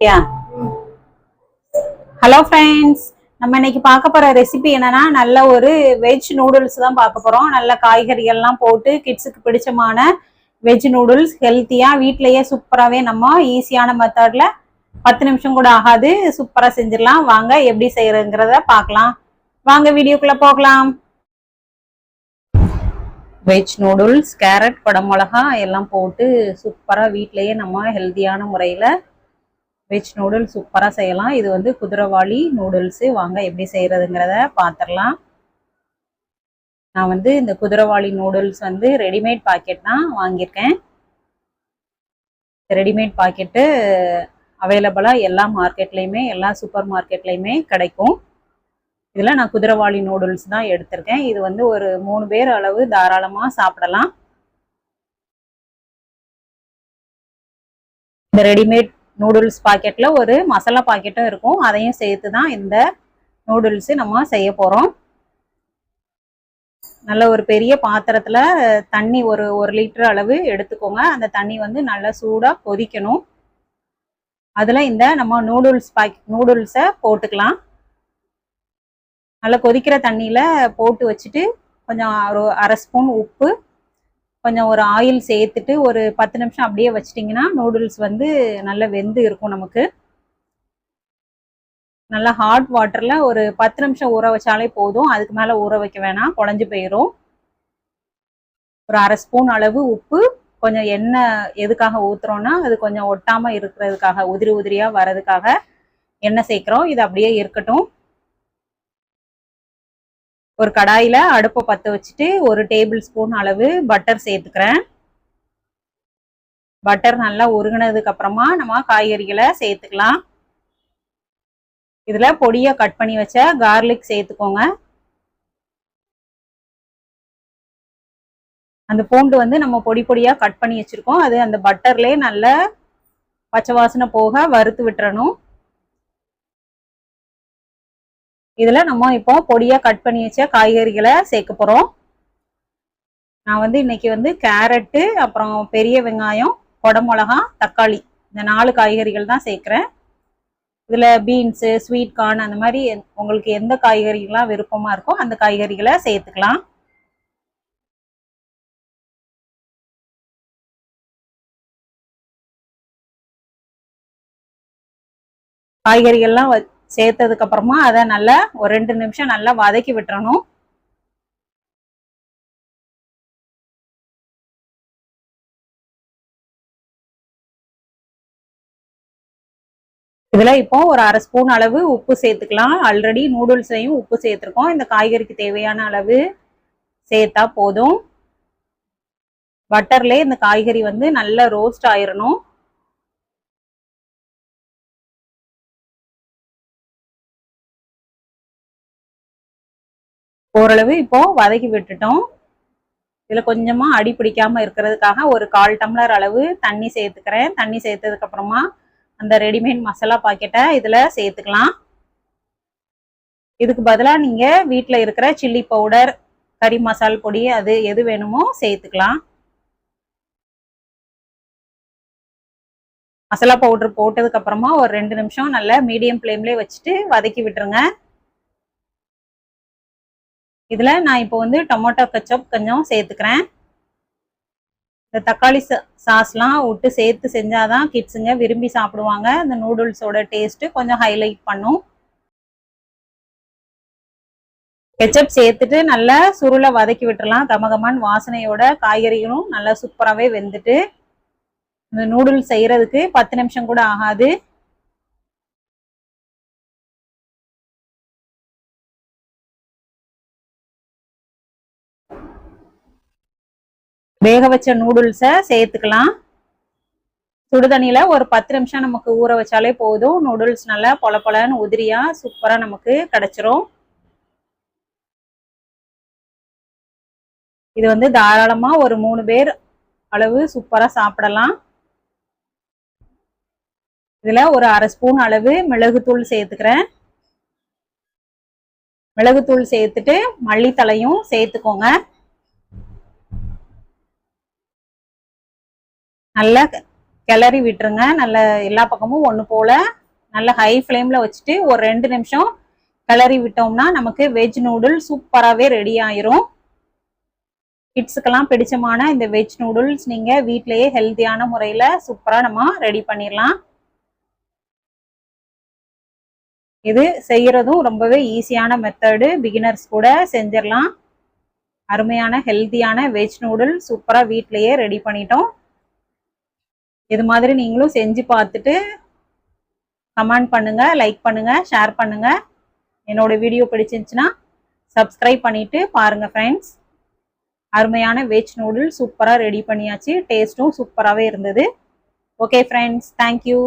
யா hello friends, நம்ம இன்னைக்கு பார்க்க போற ரெசிபி என்னன்னா நல்ல ஒரு வெஜ் நூடுல்ஸ் தான் பார்க்க போறோம். நல்ல காய்கறிகள்லாம் போட்டு கிட்ஸுக்கு பிடிச்சமான வெஜ் நூடுல்ஸ் ஹெல்த்தியா வீட்லயே சூப்பராகவே நம்ம ஈஸியான மெத்தட்ல 10 நிமிஷம் கூட ஆகாது சூப்பரா செஞ்சிடலாம். வாங்க எப்படி செய்யறதுங்கிறத பார்க்கலாம். வாங்க வீடியோக்குள்ள போகலாம். வெஜ் நூடுல்ஸ், கேரட், குடமிளகா எல்லாம் போட்டு சூப்பரா வீட்லயே நம்ம ஹெல்த்தியான முறையில வெஜ் நூடுல்ஸ் சூப்பராக செய்யலாம். இது வந்து குதிரைவாளி நூடுல்ஸு. வாங்க எப்படி செய்கிறதுங்கிறத பார்த்துடலாம். நான் வந்து இந்த குதிரைவாளி நூடுல்ஸ் வந்து ரெடிமேட் பாக்கெட் தான் வாங்கியிருக்கேன். ரெடிமேட் பாக்கெட்டு அவைலபிளாக எல்லா மார்க்கெட்லேயுமே, எல்லா சூப்பர் மார்க்கெட்லேயுமே கிடைக்கும். இதில் நான் குதிரைவாளி நூடுல்ஸ் தான் எடுத்திருக்கேன். இது வந்து ஒரு 3 பேர் அளவு தாராளமாக சாப்பிடலாம். இந்த ரெடிமேட் நூடுல்ஸ் பாக்கெட்ல ஒரு மசாலா பாக்கெட்டும் இருக்கும். அதையும் சேர்த்து தான் இந்த நூடுல்ஸ் நம்ம செய்ய போறோம். நல்ல ஒரு பெரிய பாத்திரத்துல தண்ணி ஒரு 1 லிட்டர் அளவு எடுத்துக்கோங்க. அந்த தண்ணி வந்து நல்லா சூடா கொதிக்கணும். அதுல இந்த நம்ம நூடுல்ஸை போட்டுக்கலாம். நல்லா கொதிக்கிற தண்ணியில போட்டு வச்சுட்டு கொஞ்சம் ஒரு 1/2 ஸ்பூன் உப்பு, கொஞ்சம் ஒரு ஆயில் சேர்த்துட்டு ஒரு 10 நிமிஷம் அப்படியே வச்சிட்டிங்கன்னா நூடுல்ஸ் வந்து நல்லா வெந்து இருக்கும். நமக்கு நல்லா ஹாட் வாட்டர்ல ஒரு 10 நிமிஷம் ஊற வச்சாலே போதும். அதுக்கு மேலே ஊற வைக்க வேணாம், குழஞ்சு போயிடும். ஒரு 1/2 ஸ்பூன் அளவு உப்பு, கொஞ்சம் எண்ணெய் எதுக்காக ஊத்துறோம்னா அது கொஞ்சம் ஒட்டாம இருக்கிறதுக்காக, உதிரி உதிரியா வர்றதுக்காக எண்ணெய் சேர்க்கிறோம். இது அப்படியே இருக்கட்டும். ஒரு கடாயில அடுப்பை பற்ற வச்சுட்டு 1 டேபிள் ஸ்பூன் அளவு பட்டர் சேர்த்துக்கிறேன். பட்டர் நல்லா உருகினதுக்கு அப்புறமா நம்ம காய்கறிகளை சேர்த்துக்கலாம். இதுல பொடியா கட் பண்ணி வச்ச கார்லிக் சேர்த்துக்கோங்க. அந்த பூண்டு வந்து நம்ம பொடி பொடியா கட் பண்ணி வச்சிருக்கோம். அது அந்த பட்டர்லயே நல்லா பச்சை வாசனை போக வறுத்து விட்டுறணும். இதுல நம்ம இப்போ பொடியா கட் பண்ணி வச்ச காய்கறிகளை சேர்க்க போறோம். நான் வந்து இன்னைக்கு வந்து கேரட்டு, அப்புறம் பெரிய வெங்காயம், குடமிளகா, தக்காளி, இந்த 4 காய்கறிகள் தான் சேர்க்கிறேன். இதுல பீன்ஸு, ஸ்வீட் கார்ன், அந்த மாதிரி உங்களுக்கு எந்த காய்கறிகள்லாம் விருப்பமா இருக்கோ அந்த காய்கறிகளை சேர்த்துக்கலாம். காய்கறிகள்லாம் சேர்த்ததுக்கு அப்புறமா அதை நல்லா ஒரு 2 நிமிஷம் நல்லா வதக்கி விட்டுறணும். இதுல இப்போ ஒரு 1/2 ஸ்பூன் அளவு உப்பு சேர்த்துக்கலாம். ஆல்ரெடி நூடுல்ஸ்லையும் உப்பு சேர்த்துருக்கோம். இந்த காய்கறிக்கு தேவையான அளவு சேர்த்தா போதும். பட்டர்ல இந்த காய்கறி வந்து நல்லா ரோஸ்ட் ஆயிரணும். ஓரளவு இப்போ வதக்கி விட்டுட்டோம். இதுல கொஞ்சமா அடி பிடிக்காம இருக்கிறதுக்காக ஒரு 1/4 டம்ளர் அளவு தண்ணி சேர்த்துக்கிறேன். தண்ணி சேர்த்ததுக்கு அப்புறமா அந்த ரெடிமேட் மசாலா பாக்கெட்டை இதுல சேர்த்துக்கலாம். இதுக்கு பதிலாக நீங்க வீட்டில் இருக்கிற சில்லி பவுடர், கறி மசால் பொடி, அது எது வேணுமோ சேர்த்துக்கலாம். மசாலா பவுடர் போட்டதுக்கு அப்புறமா ஒரு 2 நிமிஷம் நல்லா மீடியம் ஃப்ளேம்லேயே வச்சுட்டு வதக்கி விட்டுருங்க. இதுல நான் இப்போ வந்து டொமேட்டோ கெச்சப் கொஞ்சம் சேர்த்துக்கிறேன். இந்த தக்காளி சாஸ்லாம் விட்டு சேர்த்து செஞ்சாதான் கிட்ஸுங்க விரும்பி சாப்பிடுவாங்க. இந்த நூடுல்ஸோட டேஸ்ட் கொஞ்சம் ஹைலைட் பண்ணும். கெச்சப் சேர்த்துட்டு நல்லா சுருளை வதக்கி விட்டுறலாம். கமகமான் வாசனையோட காய்கறிகளும் நல்லா சூப்பராகவே வெந்துட்டு, இந்த நூடுல்ஸ் செய்யறதுக்கு 10 நிமிஷம் கூட ஆகாது. வேக வச்ச நூடுல்ஸை சேர்த்துக்கலாம். சுடுதண்ணியில ஒரு 10 நிமிஷம் நமக்கு ஊற வச்சாலே போதும். நூடுல்ஸ் நல்லா பொல பொலன்னு உதிரியா சூப்பரா நமக்கு கிடைச்சிரும். இது வந்து தாராளமா ஒரு 3 பேர் அளவு சூப்பரா சாப்பிடலாம். இதுல ஒரு 1/2 ஸ்பூன் அளவு மிளகுத்தூள் சேர்த்துக்கிறேன். மிளகுத்தூள் சேர்த்துட்டு மல்லித்தலையும் சேர்த்துக்கோங்க. நல்லா கிளறி விட்டுருங்க. நல்ல எல்லா பக்கமும் ஒன்று போல நல்ல ஹை ஃப்ளேமில் வச்சுட்டு ஒரு 2 நிமிஷம் கிளறி விட்டோம்னா நமக்கு வெஜ் நூடுல் சூப்பராகவே ரெடி ஆயிரும். கிட்ஸுக்கெல்லாம் பிடிச்சமான இந்த வெஜ் நூடுல்ஸ் நீங்கள் வீட்டிலேயே ஹெல்த்தியான முறையில் சூப்பராக நம்ம ரெடி பண்ணிடலாம். இது செய்யறதும் ரொம்பவே ஈஸியான மெத்தடு, பிகினர்ஸ் கூட செஞ்சிடலாம். அருமையான ஹெல்த்தியான வெஜ் நூடுல் சூப்பராக வீட்டிலேயே ரெடி பண்ணிட்டோம். இது மாதிரி நீங்களும் செஞ்சு பார்த்துட்டு கமெண்ட் பண்ணுங்க, லைக் பண்ணுங்க, ஷேர் பண்ணுங்க. என்னோட வீடியோ பிடிச்சிருந்துச்சுன்னா சப்ஸ்கிரைப் பண்ணிட்டு பாருங்க ஃப்ரெண்ட்ஸ். அருமையான வெஜ் நூடுல் சூப்பராக ரெடி பண்ணியாச்சு. டேஸ்ட்டும் சூப்பராகவே இருந்தது. Okay friends, thank you.